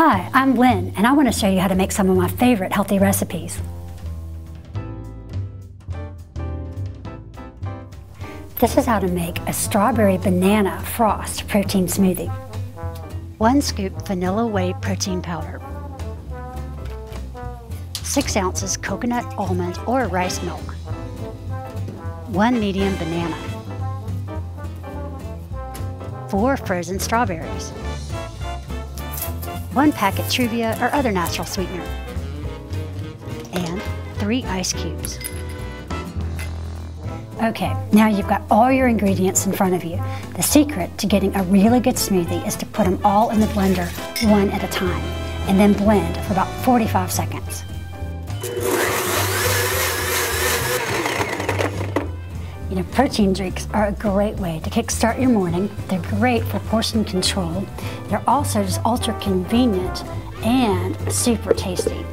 Hi, I'm Lynn, and I want to show you how to make some of my favorite healthy recipes. This is how to make a strawberry banana frost protein smoothie. 1 scoop vanilla whey protein powder. 6 ounces coconut, almond, or rice milk. 1 medium banana. 4 frozen strawberries. 1 packet Truvia or other natural sweetener. And 3 ice cubes. Okay, now you've got all your ingredients in front of you. The secret to getting a really good smoothie is to put them all in the blender one at a time, and then blend for about 45 seconds. You know, protein drinks are a great way to kickstart your morning. They're great for portion control. They're also just ultra convenient and super tasty.